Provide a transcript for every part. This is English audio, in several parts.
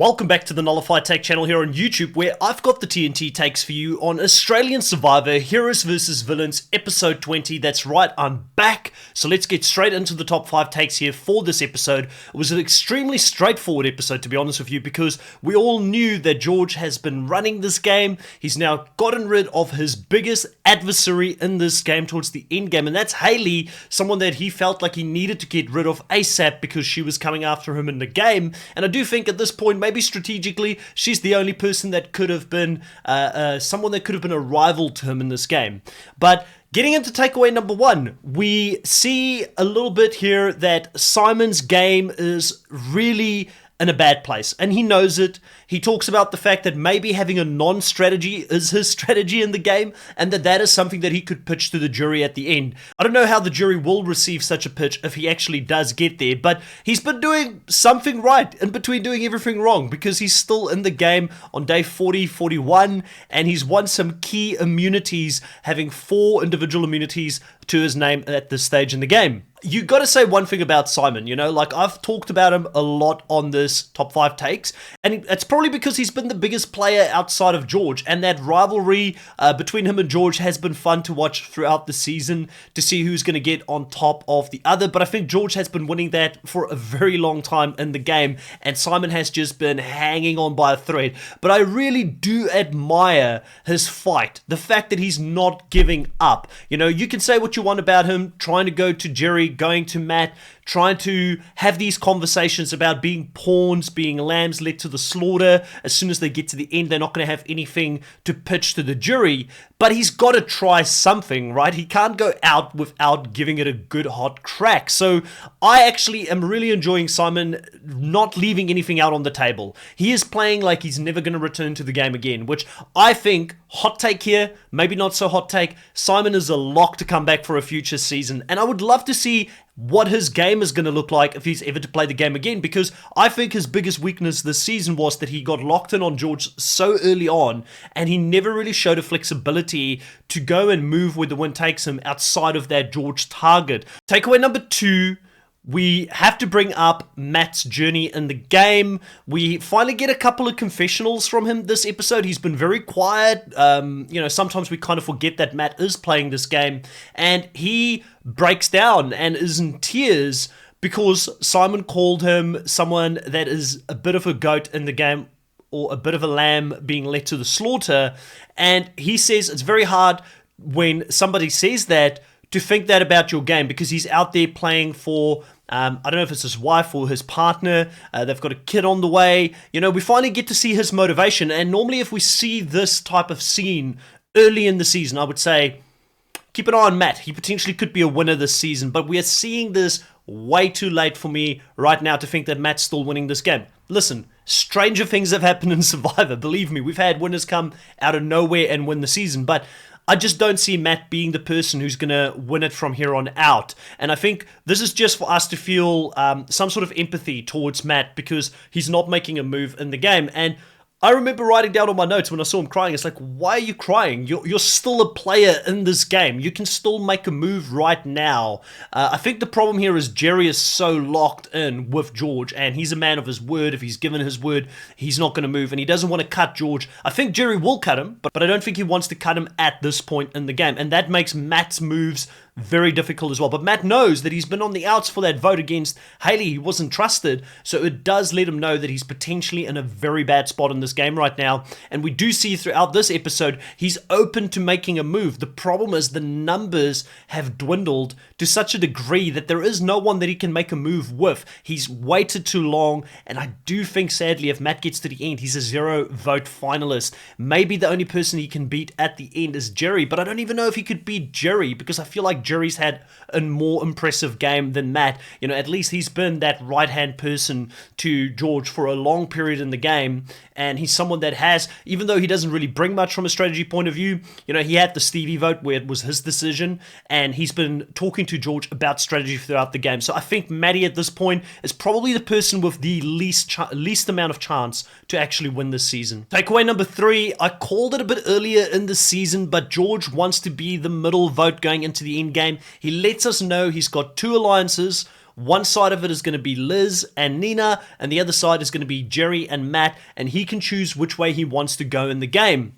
Welcome back to the Nullified Take channel here on YouTube, where I've got the TNT takes for you on Australian Survivor Heroes vs Villains episode 20. That's right, I'm back. So let's get straight into the top 5 takes here for this episode. It was an extremely straightforward episode, to be honest with you, because we all knew that George has been running this game. He's now gotten rid of his biggest adversary in this game towards the end game, and that's Hayley, someone that he felt like he needed to get rid of ASAP because she was coming after him in the game. And I do think at this point, maybe strategically, she's the only person that could have been someone that could have been a rival to him in this game. But getting into takeaway number 1, we see a little bit here that Simon's game is really in a bad place, and he knows it. He talks about the fact that maybe having a non-strategy is his strategy in the game, and that is something that he could pitch to the jury at the end. I don't know how the jury will receive such a pitch if he actually does get there, but he's been doing something right in between doing everything wrong, because he's still in the game on day 40, 41, and he's won some key immunities, having 4 individual immunities to his name at this stage in the game. You got to say one thing about Simon, you know, like I've talked about him a lot on this top 5 takes, and it's probably because he's been the biggest player outside of George, and that rivalry between him and George has been fun to watch throughout the season to see who's going to get on top of the other. But I think George has been winning that for a very long time in the game, and Simon has just been hanging on by a thread. But I really do admire his fight, the fact that he's not giving up. You know, you can say what you want about him trying to go to Jerry, going to Matt, trying to have these conversations about being pawns, being lambs led to the slaughter. As soon as they get to the end, they're not going to have anything to pitch to the jury. But he's got to try something, right? He can't go out without giving it a good hot crack. So I actually am really enjoying Simon not leaving anything out on the table. He is playing like he's never going to return to the game again, which I think, hot take here, maybe not so hot take, Simon is a lock to come back for a future season. And I would love to see what his game is going to look like if he's ever to play the game again, because I think his biggest weakness this season was that he got locked in on George so early on, and he never really showed a flexibility to go and move where the wind takes him outside of that George target. Takeaway number 2, we have to bring up Matt's journey in the game. We finally get a couple of confessionals from him this episode. He's been very quiet. You know, sometimes we kind of forget that Matt is playing this game, and he breaks down and is in tears because Simon called him someone that is a bit of a goat in the game, or a bit of a lamb being led to the slaughter. And he says it's very hard when somebody says that to think that about your game, because he's out there playing for, I don't know if it's his wife or his partner. They've got a kid on the way. You know, we finally get to see his motivation. And normally if we see this type of scene early in the season, I would say, keep an eye on Matt. He potentially could be a winner this season. But we are seeing this way too late for me right now to think that Matt's still winning this game. Listen, stranger things have happened in Survivor. Believe me, we've had winners come out of nowhere and win the season. But I just don't see Matt being the person who's going to win it from here on out. And I think this is just for us to feel some sort of empathy towards Matt, because he's not making a move in the game. And I remember writing down on my notes when I saw him crying, it's like, why are you crying? You're still a player in this game. You can still make a move right now. I think the problem here is Jerry is so locked in with George, and he's a man of his word. If he's given his word, he's not going to move, and he doesn't want to cut George. I think Jerry will cut him, but I don't think he wants to cut him at this point in the game, and that makes Matt's moves very difficult as well. But Matt knows that he's been on the outs for that vote against Hayley. He wasn't trusted, so it does let him know that he's potentially in a very bad spot in this game right now. And we do see throughout this episode he's open to making a move. The problem is the numbers have dwindled to such a degree that there is no one that he can make a move with. He's waited too long, and I do think, sadly, if Matt gets to the end, he's a 0 vote finalist. Maybe the only person he can beat at the end is Jerry, but I don't even know if he could beat Jerry, because I feel like Jerry's had a more impressive game than Matt. You know, at least he's been that right-hand person to George for a long period in the game, and he's someone that has, even though he doesn't really bring much from a strategy point of view, you know, he had the Stevie vote where it was his decision, and he's been talking to George about strategy throughout the game. So I think Matty at this point is probably the person with the least amount of chance to actually win this season. Takeaway number 3, I called it a bit earlier in the season, but George wants to be the middle vote going into the end game. He lets us know he's got 2 alliances, One side of it is going to be Liz and Nina, and the other side is going to be Jerry and Matt, and he can choose which way he wants to go in the game.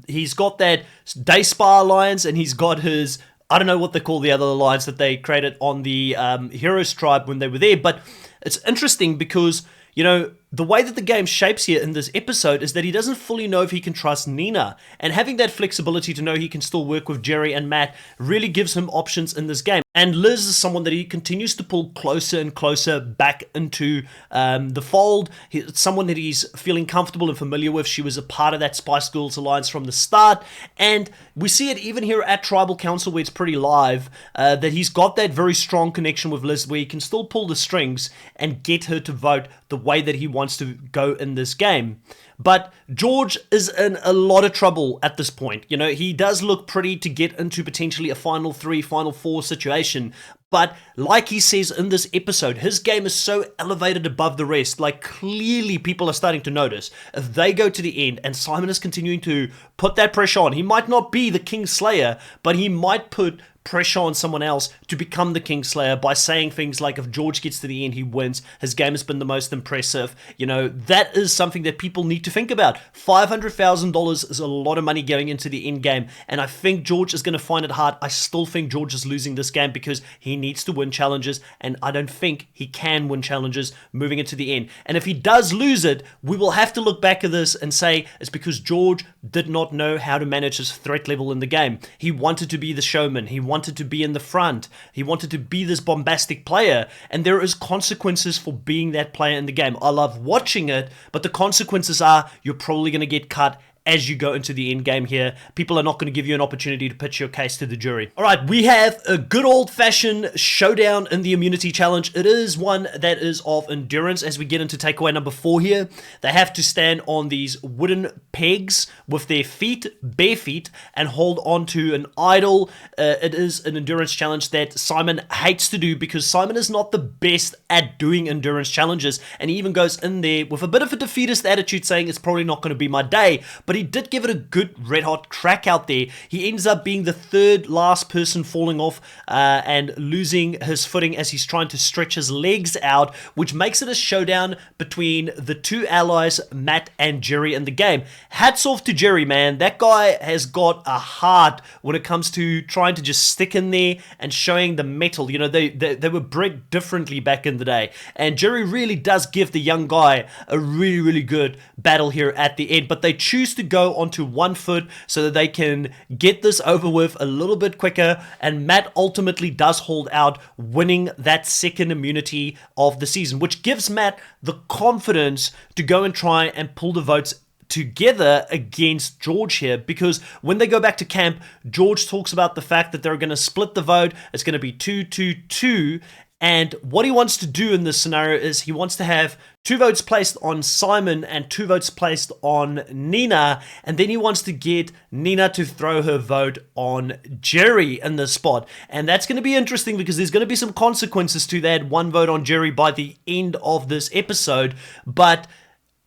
He's got that Day Spa Alliance, and he's got his, I don't know what they call the other alliance that they created on the Heroes tribe when they were there, but it's interesting because, you know, the way that the game shapes here in this episode is that he doesn't fully know if he can trust Nina, and having that flexibility to know he can still work with Jerry and Matt really gives him options in this game. And Liz is someone that he continues to pull closer and closer back into the fold. It's someone that he's feeling comfortable and familiar with. She was a part of that Spice Girls alliance from the start, and we see it even here at Tribal Council where it's pretty live, that he's got that very strong connection with Liz where he can still pull the strings and get her to vote the way that he wants to go in this game. But George is in a lot of trouble at this point. You know, he does look pretty to get into potentially a Final 3, Final 4 situation. But like he says in this episode, his game is so elevated above the rest. Like, clearly people are starting to notice. If they go to the end and Simon is continuing to put that pressure on, he might not be the King Slayer, but he might put pressure on someone else to become the Kingslayer by saying things like, if George gets to the end, he wins. His game has been the most impressive. You know, that is something that people need to think about. $500,000 is a lot of money going into the end game, and I think George is going to find it hard. I still think George is losing this game because he needs to win challenges, and I don't think he can win challenges moving into the end. And if he does lose it, we will have to look back at this and say it's because George did not know how to manage his threat level in the game. He wanted to be the showman. He wanted to be in the front. He wanted to be this bombastic player, and there is consequences for being that player in the game. I love watching it, but the consequences are you're probably going to get cut as you go into the end game here. People are not going to give you an opportunity to pitch your case to the jury. All right, we have a good old-fashioned showdown in the immunity challenge. It is one that is of endurance as we get into takeaway number 4 here. They have to stand on these wooden pegs with their feet, bare feet, and hold on to an idol. It is an endurance challenge that Simon hates to do because Simon is not the best at doing endurance challenges, and he even goes in there with a bit of a defeatist attitude saying it's probably not going to be my day. But he did give it a good red-hot crack out there. He ends up being the third last person falling off and losing his footing as he's trying to stretch his legs out, which makes it a showdown between the two allies, Matt and Jerry, in the game. Hats off to Jerry, man. That guy has got a heart when it comes to trying to just stick in there and showing the metal. You know, they were bred differently back in the day. And Jerry really does give the young guy a really, really good battle here at the end. But they choose to go onto one foot so that they can get this over with a little bit quicker, and Matt ultimately does hold out, winning that second immunity of the season, which gives Matt the confidence to go and try and pull the votes together against George here, because when they go back to camp, George talks about the fact that they're going to split the vote. It's going to be 2-2-2. And what he wants to do in this scenario is he wants to have 2 votes placed on Simon and 2 votes placed on Nina, and then he wants to get Nina to throw her vote on Jerry in this spot. And that's going to be interesting because there's going to be some consequences to that 1 vote on Jerry by the end of this episode. But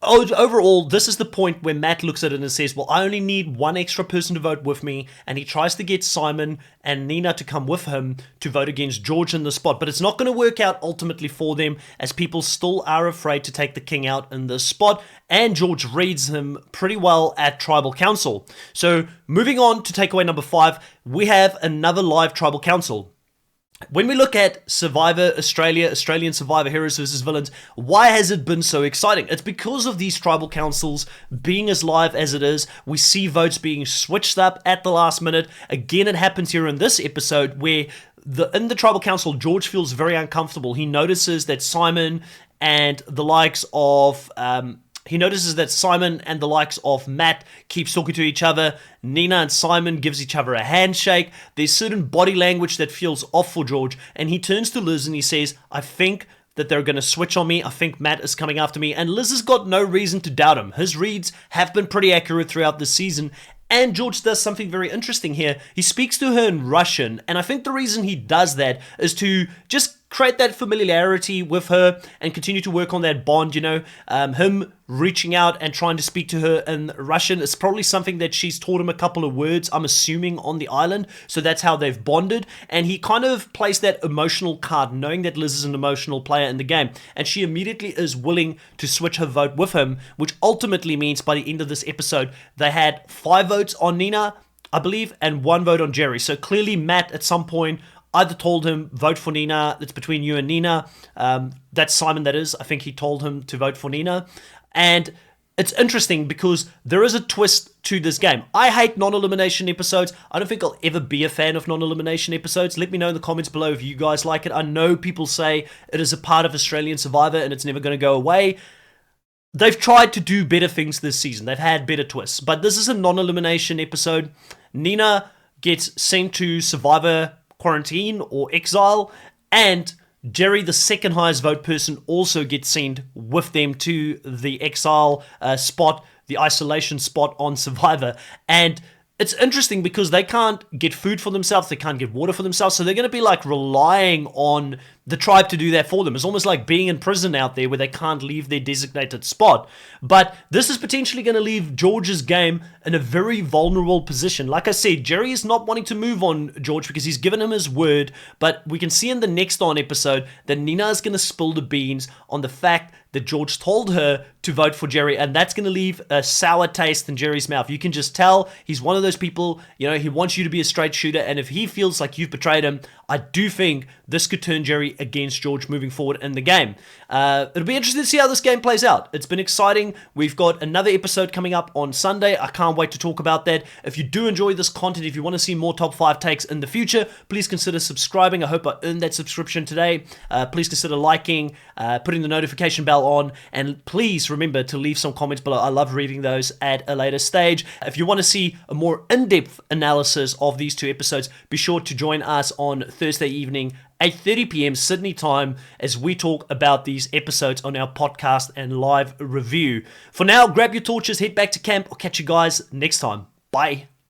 overall, this is the point where Matt looks at it and says, well, I only need 1 extra person to vote with me, and he tries to get Simon and Nina to come with him to vote against George in the spot. But it's not going to work out ultimately for them, as people still are afraid to take the king out in this spot, and George reads him pretty well at Tribal Council. So moving on to takeaway number 5, we have another live Tribal Council. When we look at Survivor Australia, Australian Survivor Heroes versus Villains, why has it been so exciting? It's because of these tribal councils being as live as it is. We see votes being switched up at the last minute. Again, it happens here in this episode where in the tribal council, George feels very uncomfortable. He notices that Simon and the likes of Matt keeps talking to each other. Nina and Simon gives each other a handshake. There's certain body language that feels off for George, and he turns to Liz and he says, I think that they're going to switch on me. I think Matt is coming after me. And Liz has got no reason to doubt him. His reads have been pretty accurate throughout the season. And George does something very interesting here. He speaks to her in Russian, and I think the reason he does that is to just create that familiarity with her and continue to work on that bond, him reaching out and trying to speak to her in Russian is probably something that she's taught him a couple of words, I'm assuming, on the island. So that's how they've bonded. And he kind of plays that emotional card, knowing that Liz is an emotional player in the game. And she immediately is willing to switch her vote with him, which ultimately means by the end of this episode, they had 5 votes on Nina, I believe, and 1 vote on Jerry. So clearly Matt at some point either told him, vote for Nina, it's between you and Nina. That's Simon, that is. I think he told him to vote for Nina. And it's interesting because there is a twist to this game. I hate non-elimination episodes. I don't think I'll ever be a fan of non-elimination episodes. Let me know in the comments below if you guys like it. I know people say it is a part of Australian Survivor and it's never going to go away. They've tried to do better things this season. They've had better twists. But this is a non-elimination episode. Nina gets sent to Survivor quarantine or exile, and Jerry, the second highest vote person, also gets sent with them to the exile spot, the isolation spot on Survivor. And it's interesting because they can't get food for themselves, they can't get water for themselves, so they're going to be like relying on the tribe to do that for them. It's almost like being in prison out there where they can't leave their designated spot. But this is potentially going to leave George's game in a very vulnerable position. Like I said, Jerry is not wanting to move on George because he's given him his word, but we can see in the next on episode that Nina is going to spill the beans on the fact that George told her to vote for Jerry, and that's going to leave a sour taste in Jerry's mouth. You can just tell he's one of those people, he wants you to be a straight shooter, and if he feels like you've betrayed him, I do think this could turn Jerry against George moving forward in the game. It'll be interesting to see how this game plays out. It's been exciting. We've got another episode coming up on Sunday. I can't wait to talk about that. If you do enjoy this content, if you want to see more top 5 takes in the future, please consider subscribing. I hope I earned that subscription today. Please consider liking, putting the notification bell on, and please remember to leave some comments below. I love reading those at a later stage. If you want to see a more in-depth analysis of these 2 episodes, be sure to join us on Thursday evening, 8:30 p.m. Sydney time, as we talk about these episodes on our podcast and live review. For now, grab your torches, head back to camp. I'll catch you guys next time. Bye.